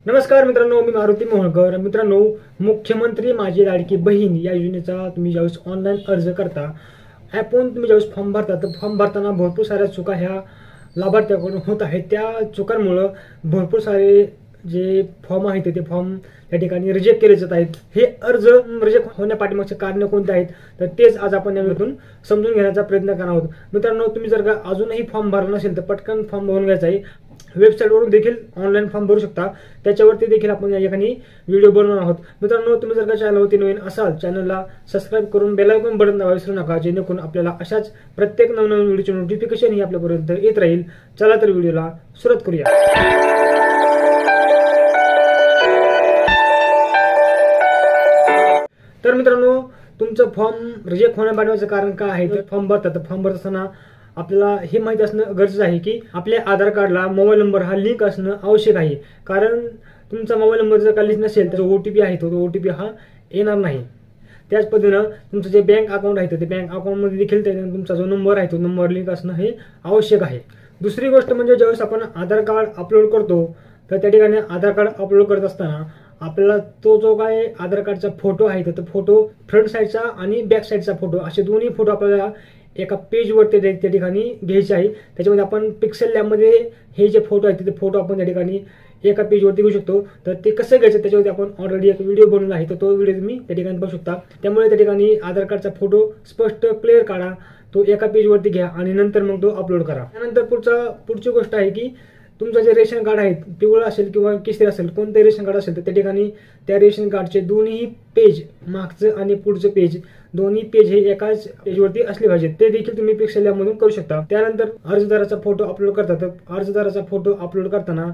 नमस्कार मित्रांनो, मी मारुती मोहोळकर। मित्रांनो, मुख्यमंत्री माझी लाडकी बहीण या योजनेचा तुम्ही ज्यावेळेस ऑनलाईन अर्ज करता, ॲपवरून तुम्ही ज्यावेळेस फॉर्म भरता, तर फॉर्म भरताना भरपूर साऱ्या चुका ह्या लाभार्थ्याकडून होत आहेत। त्या चुकांमुळे भरपूर सारे जे फॉर्म आहेत ते फॉर्म त्या ठिकाणी रिजेक्ट केले जात आहेत। हे अर्ज रिजेक्ट होण्यापाठीमागचे कारण कोणते आहेत, तर तेच आज आपण या व्हिडिओतून समजून घेण्याचा प्रयत्न करणार आहोत। मित्रांनो, तुम्ही जर का अजूनही फॉर्म भरला नसेल तर पटकन फॉर्म भरून घ्यायचा आहे। वेबसाईटवरून देखील ऑनलाईन फॉर्म भरू शकता, त्याच्यावरती देखील आपण या ठिकाणी व्हिडिओ बनवणार आहोत। मित्रांनो, तुम्ही जर का चॅनलवरती नवीन असाल, चॅनलला सबस्क्राईब करून बेल आयकॉन बटन दाबायला विसरू नका, जेणेकरून आपल्याला अशाच प्रत्येक नवनवीन व्हिडिओची नोटिफिकेशन ही आपल्यापर्यंत येत राहील। चला तर व्हिडिओला सुरुवात करूया। तर मित्रांनो, तुमचं फॉर्म रिजेक्ट होण्यापाठीमागचं कारण काय आहे, तर फॉर्म भरताना आपल्याला हे माहिती असणं गरजेचं आहे की आपल्या आधार कार्डला मोबाईल नंबर हा लिंक असणं आवश्यक आहे। कारण तुमचा मोबाईल नंबर जर का लिंक नसेल तर OTP आहे तो OTP हा येणार नाही। त्याच पद्धतीनं तुमचं जे बँक अकाउंट आहे ते बँक अकाउंटमध्ये देखील तुमचा जो नंबर आहे तो नंबर लिंक असणं हे आवश्यक आहे। दुसरी गोष्ट म्हणजे ज्यावेळेस आपण आधार कार्ड अपलोड करतो, तर त्या ठिकाणी आधार कार्ड अपलोड करत असताना आपल्याला तो जो काय आधार कार्डचा फोटो आहे तो फोटो फ्रंट साईडचा आणि बॅक साईडचा फोटो असे दोन्ही फोटो आपल्याला एका पेजवरती त्या ठिकाणी घ्यायचे आहे। त्याच्यामध्ये आपण पिक्सेल लॅबमध्ये हे जे फोटो आहेत ते फोटो आपण त्या ठिकाणी एका पेजवरती घेऊ शकतो। तर ते कसं घ्यायचं त्याच्यावरती आपण ऑलरेडी एक व्हिडिओ बनवला आहे, तर तो व्हिडिओ तुम्ही त्या ठिकाणी बघू शकता। त्यामुळे त्या ठिकाणी आधार कार्डचा फोटो स्पष्ट क्लिअर काढा, तो एका पेजवरती घ्या आणि नंतर मग तो अपलोड करा। त्यानंतर पुढची गोष्ट आहे की तुमचं जे रेशन कार्ड आहे, पिवळं असेल किंवा केसरी असेल, कोणतंही रेशन कार्ड असेल तर त्या ठिकाणी त्या रेशन कार्डचे दोन्ही पेज, मागचं आणि पुढचं पेज, दोन्ही पेज हे एकाच पेजवरती असले पाहिजेत। ते देखील तुम्ही पिक्सेल लॅबमधून करू शकता। त्यानंतर अर्जदाराचा फोटो अपलोड करता, तर अर्जदाराचा फोटो अपलोड करताना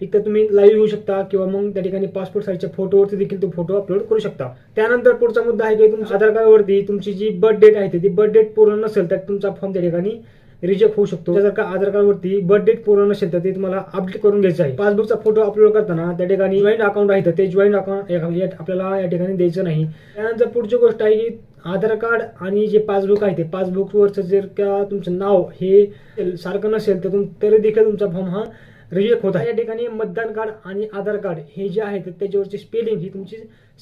एक तर तुम्ही लाईव्ह घेऊ शकता किंवा मग त्या ठिकाणी पासपोर्ट साईजच्या फोटोवरती देखील तो फोटो अपलोड करू शकता। त्यानंतर पुढचा मुद्दा आहे की तुमच्या आधार कार्डवरती तुमची जी बर्थ डेट आहे ती बर्थ डेट पूर्ण नसेल तर तुमचा फॉर्म त्या ठिकाणी रिजेक्ट होऊ शकतो। जर का आधार कार्डवरती बर्थ डेट पूर्ण नसेल तर ते तुम्हाला अपडेट करून घ्यायचं आहे। पासबुकचा फोटो अपलोड करताना त्या ठिकाणी जॉईंट अकाउंट आहे तर ते जॉईंट अकाउंट आपल्याला या ठिकाणी द्यायचं नाही। त्यानंतर पुढची गोष्ट आहे की आधार कार्ड आणि जे पासबुक आहे ते पासबुकवरचं जर का तुमचं नाव हे सारखं नसेल तर तरी देखील तुमचा फॉर्म हा रिजेक्ट होत आहे। या ठिकाणी मतदान कार्ड आणि आधार कार्ड हे जे आहे त्याच्यावरची स्पेलिंग ही तुमची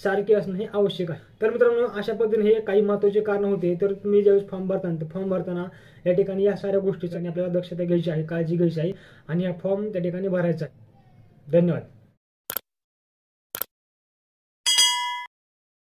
सारखी असणं हे आवश्यक आहे। तर मित्रांनो, अशा पद्धतीने हे काही महत्त्वाचे कारण होते। तर तुम्ही ज्यावेळेस फॉर्म भरताना या ठिकाणी या साऱ्या गोष्टीची आपल्याला दक्षता घ्यायची आहे, काळजी घ्यायची आहे आणि हा फॉर्म त्या ठिकाणी भरायचा आहे। धन्यवाद।